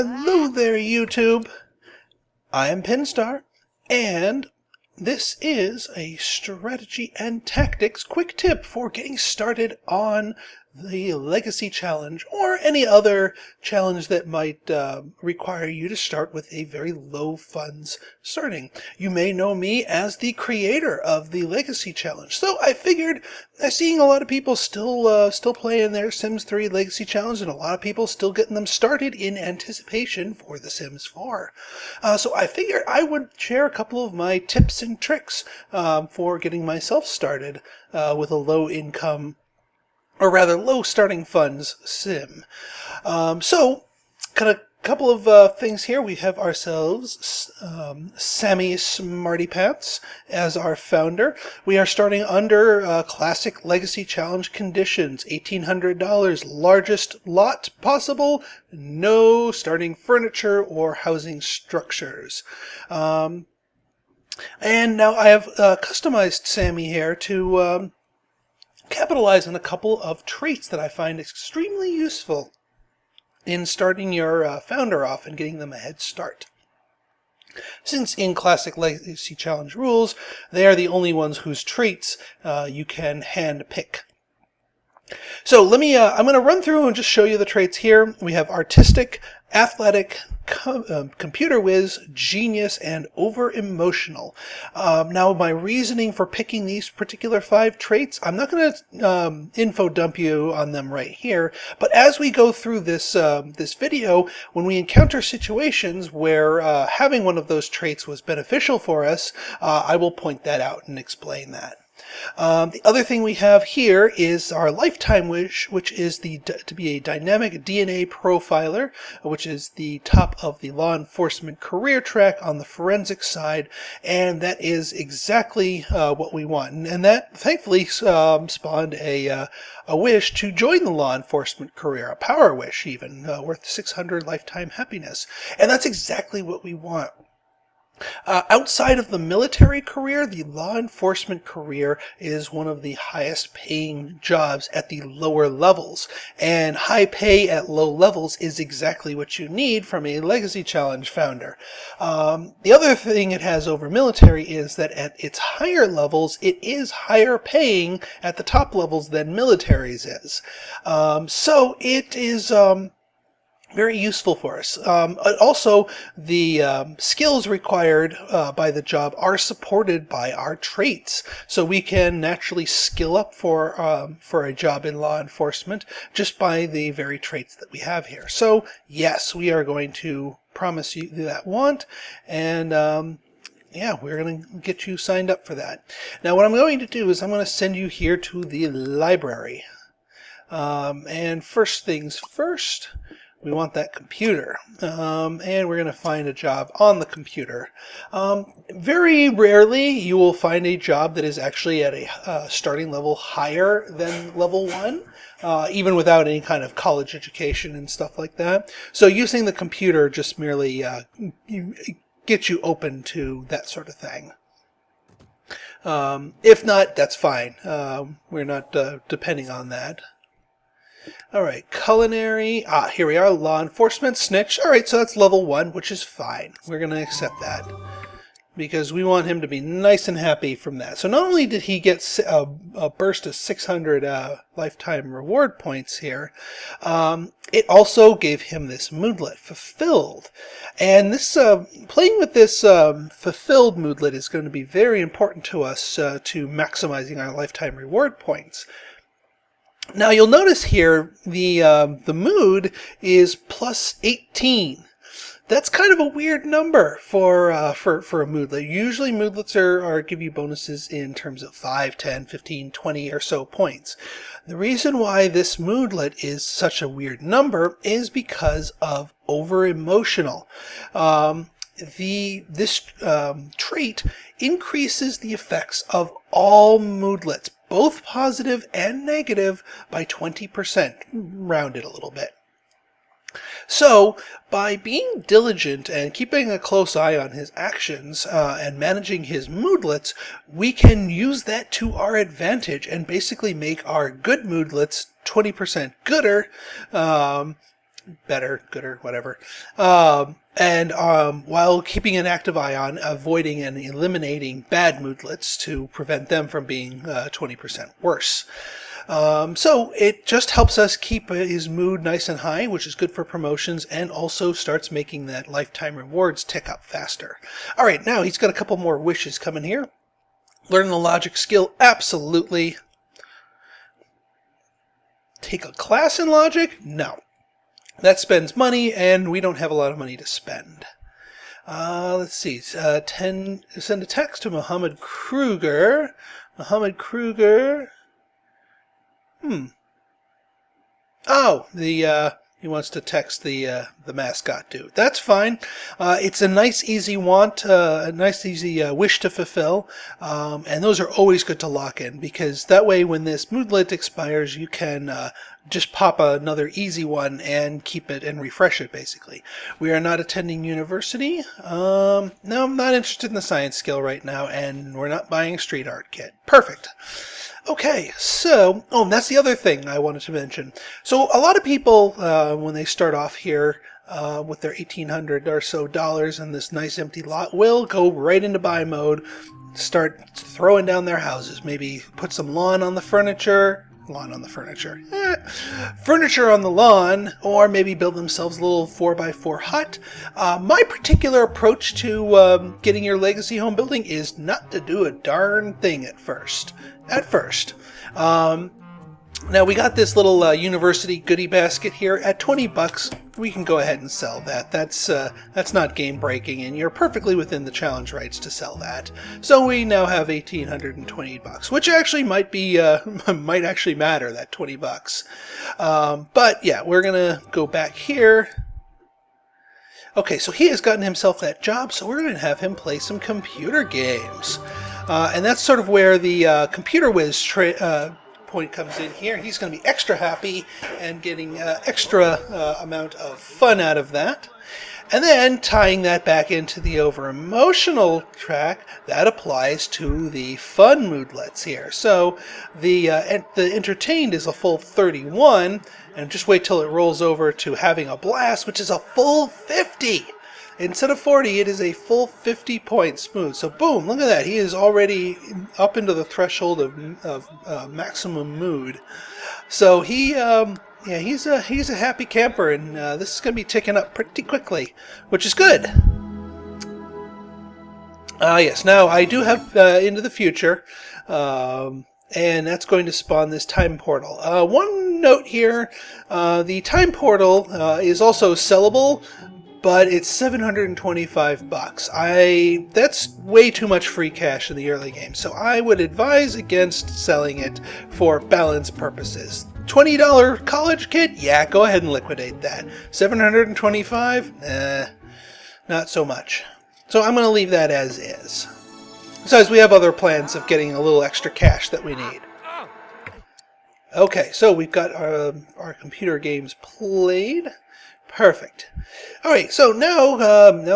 Hello there, YouTube. I am Pinstar, and this is a strategy and tactics quick tip for getting started on the Legacy Challenge or any other challenge that might require you to start with a very low funds starting. You may know me as the creator of the Legacy Challenge, so I figured, seeing a lot of people still playing their Sims 3 Legacy Challenge and a lot of people still getting them started in anticipation for The Sims 4. So I figured I would share a couple of my tips and tricks for getting myself started with a low income, or rather low starting funds sim. So, kind of couple of things here. We have ourselves Sammy Smarty Pants as our founder. We are starting under classic Legacy Challenge conditions. $1,800, largest lot possible, no starting furniture or housing structures. And now I have customized Sammy here to capitalize on a couple of traits that I find extremely useful in starting your founder off and getting them a head start. Since in classic Legacy Challenge rules, they are the only ones whose traits you can hand pick. So I'm going to run through and just show you the traits here. We have artistic, athletic, computer whiz, genius, and over-emotional. Now, my reasoning for picking these particular 5 traits, I'm not going to info dump you on them right here, but as we go through this video, when we encounter situations where having one of those traits was beneficial for us, I will point that out and explain that. The other thing we have here is our lifetime wish, which is to be a dynamic DNA profiler, which is the top of the law enforcement career track on the forensic side, and that is exactly what we want. And that thankfully spawned a wish to join the law enforcement career, a power wish even, worth 600 lifetime happiness. And that's exactly what we want. Outside of the military career, the law enforcement career is one of the highest paying jobs at the lower levels. And high pay at low levels is exactly what you need from a Legacy Challenge founder. The other thing it has over military is that at its higher levels, it is higher paying at the top levels than military's is. So it is very useful for us. Also, the skills required by the job are supported by our traits, so we can naturally skill up for a job in law enforcement just by the very traits that we have here. So yes, we are going to promise you that want, and yeah, we're going to get you signed up for that. Now, what I'm going to do is I'm going to send you here to the library, and first things first, we want that computer, and we're going to find a job on the computer. Very rarely you will find a job that is actually at a starting level higher than level 1, even without any kind of college education and stuff like that. So using the computer just merely gets you open to that sort of thing. If not, that's fine. We're not depending on that. Alright, culinary, here we are, law enforcement, snitch. Alright, so that's level 1, which is fine. We're going to accept that, because we want him to be nice and happy from that. So not only did he get a burst of 600 lifetime reward points here, it also gave him this moodlet, fulfilled. And this playing with this fulfilled moodlet is going to be very important to us to maximizing our lifetime reward points. Now you'll notice here the mood is plus 18. That's kind of a weird number for a moodlet. Usually moodlets are give you bonuses in terms of 5, 10, 15, 20 or so points. The reason why this moodlet is such a weird number is because of over-emotional. This trait increases the effects of all moodlets, both positive and negative, by 20%, rounded a little bit. So, by being diligent and keeping a close eye on his actions and managing his moodlets, we can use that to our advantage and basically make our good moodlets 20% gooder better, gooder, whatever. And while keeping an active eye on avoiding and eliminating bad moodlets to prevent them from being 20% worse. So it just helps us keep his mood nice and high, which is good for promotions, and also starts making that lifetime rewards tick up faster. All right, now he's got a couple more wishes coming here. Learn the logic skill, absolutely. Take a class in logic? No. That spends money, and we don't have a lot of money to spend. Let's see. Send a text to Mohammed Kruger. Mohammed Kruger. Oh, he wants to text the mascot dude. That's fine. It's a nice, easy want, a nice, easy wish to fulfill, and those are always good to lock in, because that way, when this moodlet expires, you can just pop another easy one and keep it and refresh it. Basically, we are not attending university. No, I'm not interested in the science skill right now, and we're not buying a street art kit. Perfect. Okay, so, that's the other thing I wanted to mention. So a lot of people, when they start off here with their $1,800 or so in this nice empty lot, will go right into buy mode, start throwing down their houses, maybe put some furniture on the lawn, or maybe build themselves a little 4x4 hut. My particular approach to getting your legacy home building is not to do a darn thing at first. Now we got this little university goodie basket here at $20. We can go ahead and sell that. That's not game breaking, and you're perfectly within the challenge rights to sell that. So we now have $1,820, which actually might actually matter, that $20. But yeah, we're gonna go back here. Okay, so he has gotten himself that job, so we're going to have him play some computer games. And that's sort of where the computer whiz point comes in here. He's going to be extra happy and getting extra amount of fun out of that. And then tying that back into the over-emotional track, that applies to the fun moodlets here. So the entertained is a full 31, and just wait till it rolls over to having a blast, which is a full 50. Instead of 40, it is a full 50 point smooth. So boom, look at that. He is already up into the threshold of maximum mood. So he's a happy camper, and this is going to be ticking up pretty quickly, which is good. Yes, now I do have into the future, and that's going to spawn this time portal. One note here, the time portal is also sellable, but it's $725. That's way too much free cash in the early game, so I would advise against selling it for balance purposes. $20 college kit? Yeah, go ahead and liquidate that. $725? Not so much. So I'm going to leave that as is. Besides, we have other plans of getting a little extra cash that we need. Okay, so we've got our computer games played. Perfect. All right, so now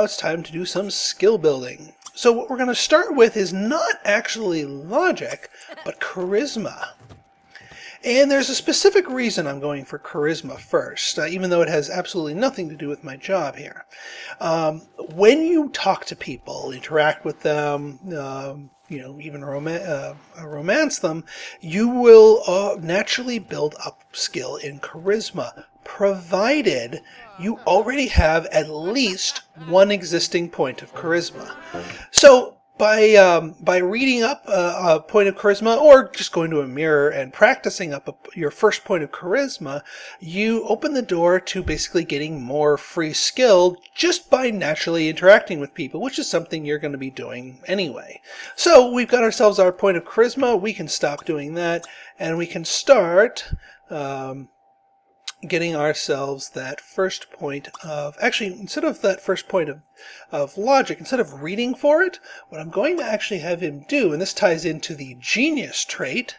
it's time to do some skill building. So what we're going to start with is not actually logic, but charisma. And there's a specific reason I'm going for charisma first, even though it has absolutely nothing to do with my job here. When you talk to people, interact with them, even romance them, you will naturally build up skill in charisma, provided you already have at least one existing point of charisma. So by reading up a point of charisma, or just going to a mirror and practicing up your first point of charisma, you open the door to basically getting more free skill just by naturally interacting with people, which is something you're going to be doing anyway. So we've got ourselves our point of charisma. We can stop doing that, and we can start getting ourselves that first point of, actually, instead of that first point of logic, instead of reading for it, what I'm going to actually have him do, and this ties into the genius trait,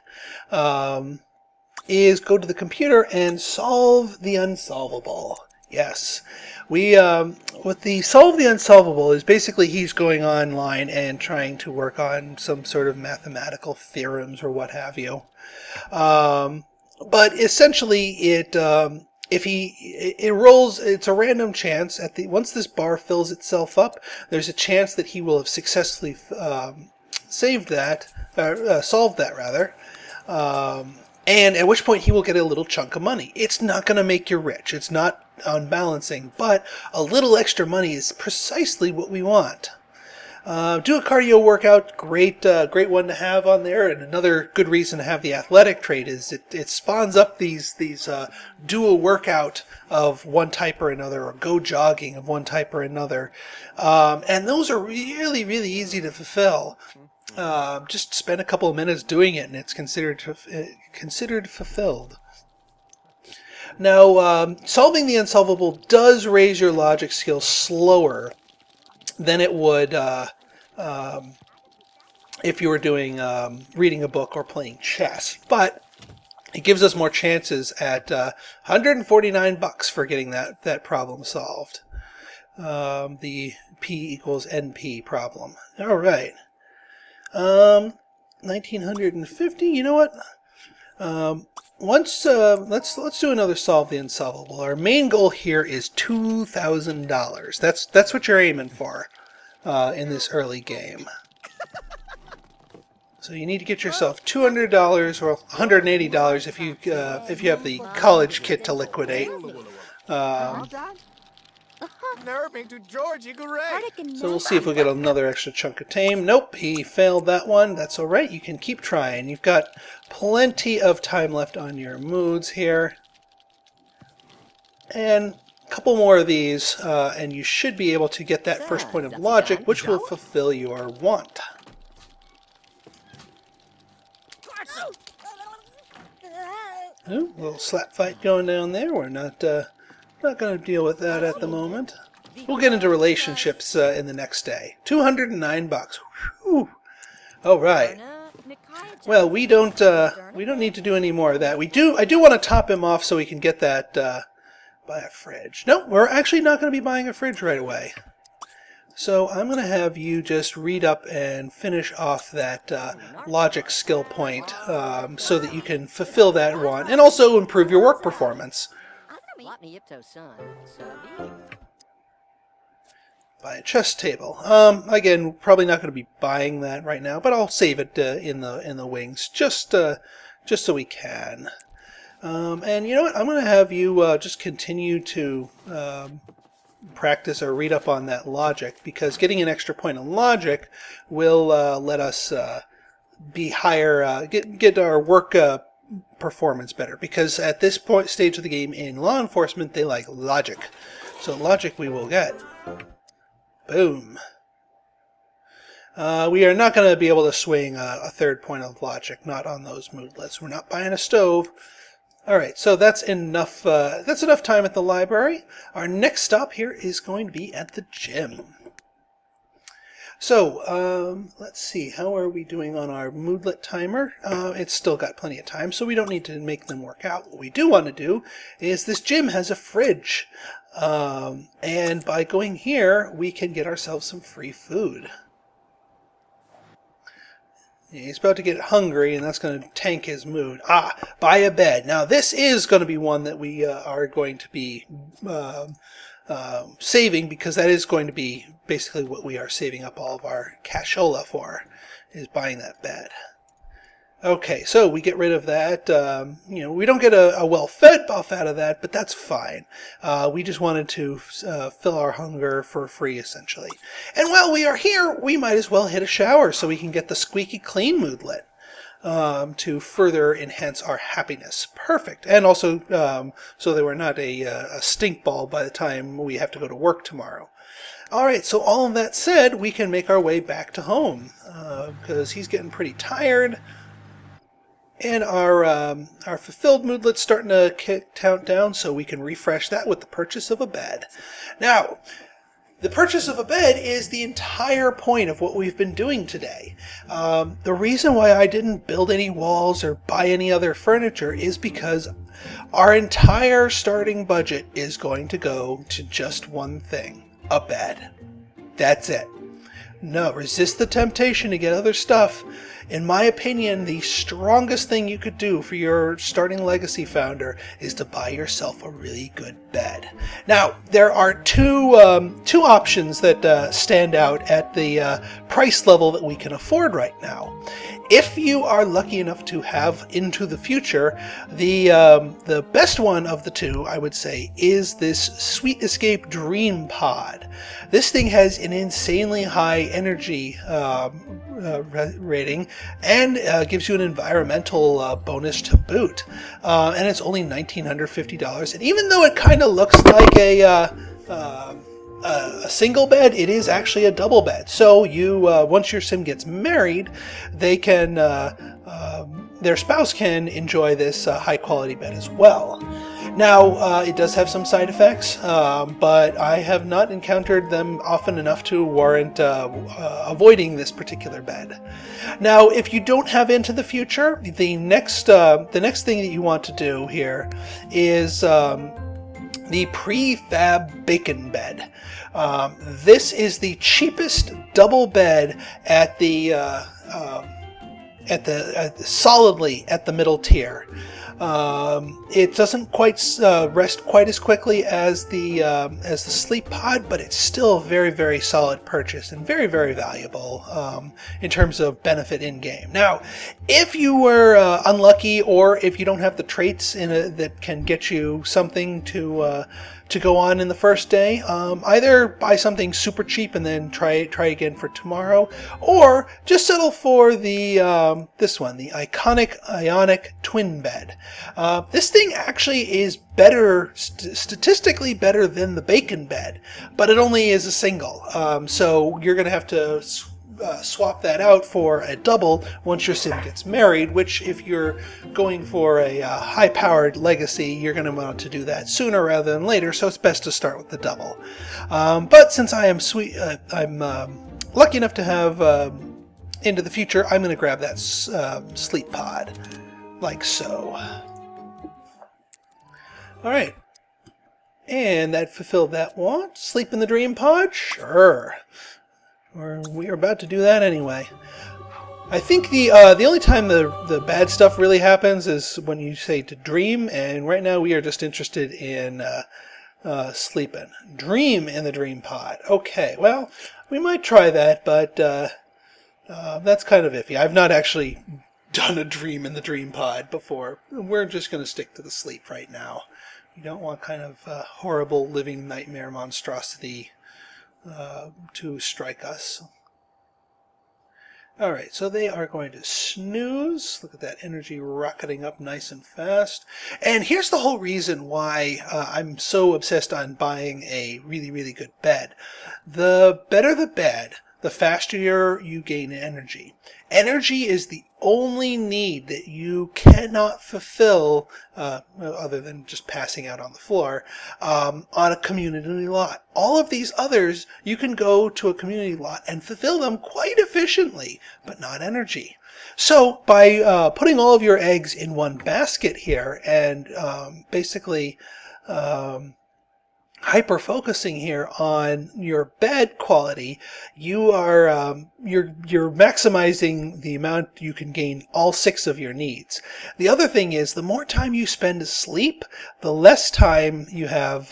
is go to the computer and solve the unsolvable. Yes. With the solve the unsolvable is basically he's going online and trying to work on some sort of mathematical theorems or what have you. But essentially, if it rolls, it's a random chance. Once this bar fills itself up, there's a chance that he will have successfully solved that rather. And at which point he will get a little chunk of money. It's not going to make you rich. It's not unbalancing, but a little extra money is precisely what we want. Do a cardio workout, great one to have on there. And another good reason to have the athletic trait is it spawns up these do a workout of one type or another, or go jogging of one type or another. And those are really, really easy to fulfill. Just spend a couple of minutes doing it, and it's considered fulfilled. Now, solving the unsolvable does raise your logic skills slower than it would if you were doing reading a book or playing chess. But it gives us more chances at $149 for getting that problem solved. The P equals NP problem. All right. 1950. You know what? Let's do another solve the unsolvable. Our main goal here is $2,000. That's what you're aiming for in this early game. So you need to get yourself $200 or $180 if you have the college kit to liquidate. So we'll see if we'll get another extra chunk of tame. Nope, he failed that one. That's alright, you can keep trying. You've got plenty of time left on your moods here. And a couple more of these, and you should be able to get that first point of logic, which will fulfill your want. Ooh, a little slap fight going down there. We're not going to deal with that at the moment. We'll get into relationships in the next day. $209. Whew. All right. Well, we don't need to do any more of that. I do want to top him off so we can get that buy a fridge. No, we're actually not going to be buying a fridge right away. So I'm going to have you just read up and finish off that logic skill point so that you can fulfill that want and also improve your work performance. Buy a chess table. Again, probably not going to be buying that right now, but I'll save it in the wings just so we can. And you know what? I'm going to have you just continue to practice or read up on that logic, because getting an extra point of logic will let us be higher, get our work performance better, because at this stage of the game in law enforcement they like logic. So logic we will get. Boom. We are not going to be able to swing a third point of logic, not on those moodlets. We're not buying a stove. Alright, so that's enough time at the library. Our next stop here is going to be at the gym. So, let's see, how are we doing on our moodlet timer? It's still got plenty of time, so we don't need to make them work out. What we do want to do is this gym has a fridge. And by going here, we can get ourselves some free food. He's about to get hungry, and that's going to tank his mood. Buy a bed. Now, this is going to be one that we are going to be saving, because that is going to be basically what we are saving up all of our cashola for, is buying that bed. Okay, so we get rid of that. We don't get a well-fed buff out of that, but that's fine. We just wanted to fill our hunger for free, essentially. And while we are here, we might as well hit a shower so we can get the squeaky clean moodlet to further enhance our happiness. Perfect. And also so that we're not a stink ball by the time we have to go to work tomorrow. All right, so all of that said, we can make our way back to home because he's getting pretty tired. And our fulfilled moodlet's starting to count down, so we can refresh that with the purchase of a bed. Now, the purchase of a bed is the entire point of what we've been doing today. The reason why I didn't build any walls or buy any other furniture is because our entire starting budget is going to go to just one thing: a bed. That's it. No, resist the temptation to get other stuff. in my opinion, the strongest thing you could do for your starting legacy founder is to buy yourself a really good bed. Now, there are two options that stand out at the price level that we can afford right now. If you are lucky enough to have into the future, the best one of the two, I would say, is this Sweet Escape Dream Pod. This thing has an insanely high energy rating and gives you an environmental bonus to boot. And it's only $1,950. And even though it kind of looks like a single bed, it is actually a double bed. So you, once your sim gets married, they can, their spouse can enjoy this high quality bed as well. Now, it does have some side effects, but I have not encountered them often enough to warrant avoiding this particular bed. Now, if you don't have into the future, the next thing that you want to do here is the prefab bacon bed. This is the cheapest double bed at the solidly at the middle tier. It doesn't quite rest quite as quickly as the sleep pod, but it's still a very, very solid purchase and very, very valuable in terms of benefit in game. Now, if you were unlucky, or if you don't have the traits in it that can get you something to go on in the first day, either buy something super cheap and then try again for tomorrow, or just settle for the this one, the iconic Ionic twin bed. This thing actually is better, statistically better than the bacon bed, but it only is a single. So you're going to have to swap that out for a double once your sim gets married, which if you're going for a high-powered legacy, you're going to want to do that sooner rather than later, so it's best to start with the double. But since I am I'm lucky enough to have into the future, I'm going to grab that sleep pod, like so. Alright, and that fulfilled that want. Sleep in the dream pod? Sure. We are about to do that anyway. I think the only time the bad stuff really happens is when you say to dream, and right now we are just interested in sleeping. Dream in the dream pod. Okay, well, we might try that, but that's kind of iffy. I've not actually done a dream in the dream pod before. We're just going to stick to the sleep right now. You don't want kind of horrible living nightmare monstrosity to strike us. Alright, so they are going to snooze. Look at that energy rocketing up nice and fast. And here's the whole reason why I'm so obsessed on buying a really, really good bed. The better the bed, the faster you gain energy. Energy is the only need that you cannot fulfill, other than just passing out on the floor, on a community lot. All of these others, you can go to a community lot and fulfill them quite efficiently, but not energy. So by putting all of your eggs in one basket here and basically hyper-focusing here on your bed quality, you are you're maximizing the amount you can gain all 6 of your needs. The other thing is, the more time you spend asleep, the less time you have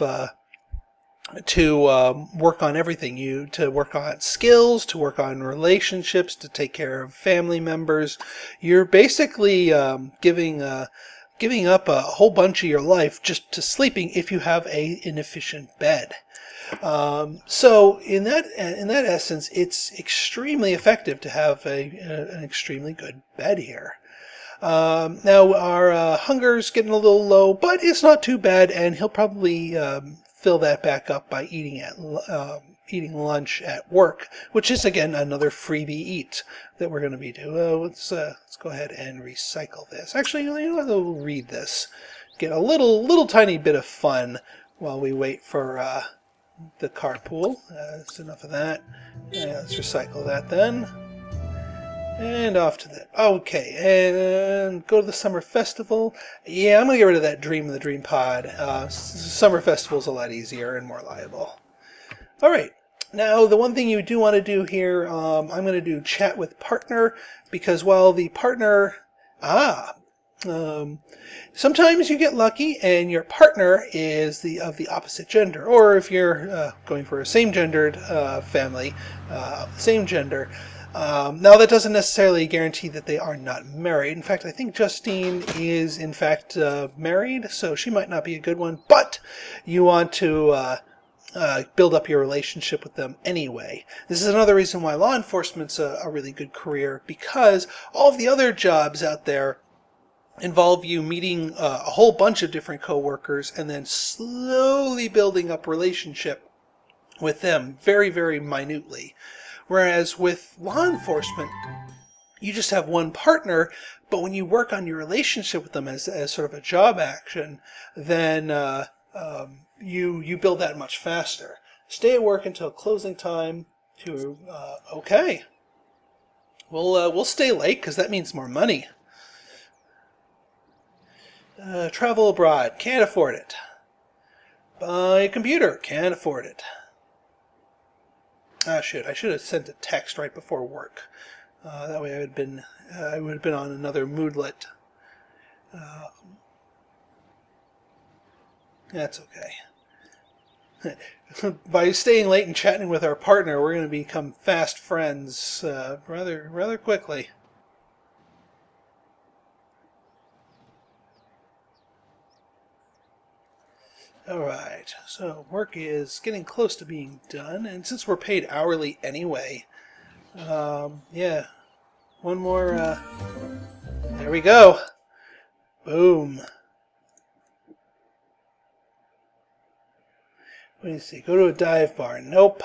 to work on everything. To work on skills, to work on relationships, to take care of family members. You're basically giving up a whole bunch of your life just to sleeping if you have an inefficient bed. So in that essence, it's extremely effective to have an extremely good bed here. Now our hunger's getting a little low, but it's not too bad, and he'll probably fill that back up by eating lunch at work, which is again another freebie eat that we're going to be doing. Let's go ahead and recycle this. Actually, we'll read this, get a little tiny bit of fun while we wait for the carpool. That's enough of that. Let's recycle that then. And off to that. Okay, and go to the summer festival. Yeah, I'm going to get rid of that dream in the dream pod. Summer festival's a lot easier and more reliable. Alright, Now, the one thing you do want to do here, I'm going to do chat with partner, because while the partner, sometimes you get lucky and your partner is of the opposite gender, or if you're going for a same-gendered family, same gender. Now, that doesn't necessarily guarantee that they are not married. In fact, I think Justine is, in fact, married, so she might not be a good one, but you want to build up your relationship with them anyway. This is another reason why law enforcement's a really good career, because all of the other jobs out there involve you meeting a whole bunch of different coworkers and then slowly building up relationship with them very, very minutely. Whereas with law enforcement, you just have one partner, but when you work on your relationship with them as sort of a job action, then you build that much faster. Stay at work until closing time. Okay. We'll stay late because that means more money. Travel abroad. Can't afford it. Buy a computer. Can't afford it. Ah, shit. I should have sent a text right before work. That way I would have been on another moodlet. That's okay. By staying late and chatting with our partner, we're going to become fast friends rather quickly. Alright, so work is getting close to being done, and since we're paid hourly anyway, yeah, one more, there we go. Boom. What do you see? Go to a dive bar. Nope.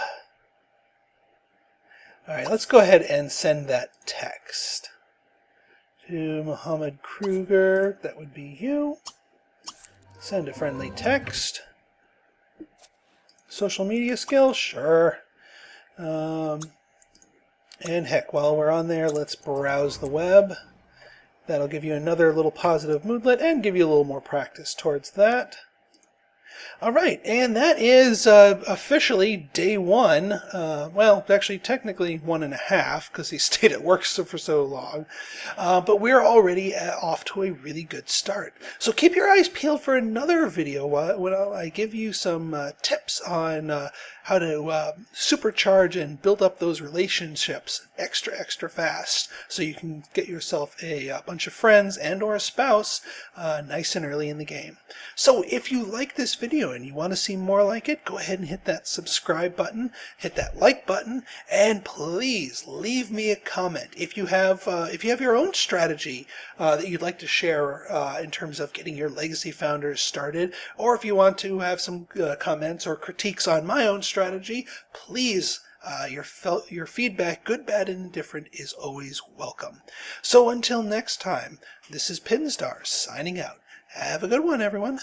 Alright, let's go ahead and send that text to Muhammad Kruger. That would be you. Send a friendly text. Social media skills? Sure. And heck, while we're on there, let's browse the web. That'll give you another little positive moodlet and give you a little more practice towards that. Alright, and that is officially day one. Well, actually, technically 1.5, because he stayed at work for so long. But we're already off to a really good start. So keep your eyes peeled for another video when I give you some tips on how to supercharge and build up those relationships extra fast, so you can get yourself a bunch of friends and or a spouse nice and early in the game. So if you like this video and you want to see more like it, go ahead and hit that subscribe button, hit that like button, and please leave me a comment if you have your own strategy that you'd like to share in terms of getting your legacy founders started, or if you want to have some comments or critiques on my own strategy, please. Your feedback, good, bad, and indifferent, is always welcome. So until next time, this is Pinstar signing out. Have a good one, everyone.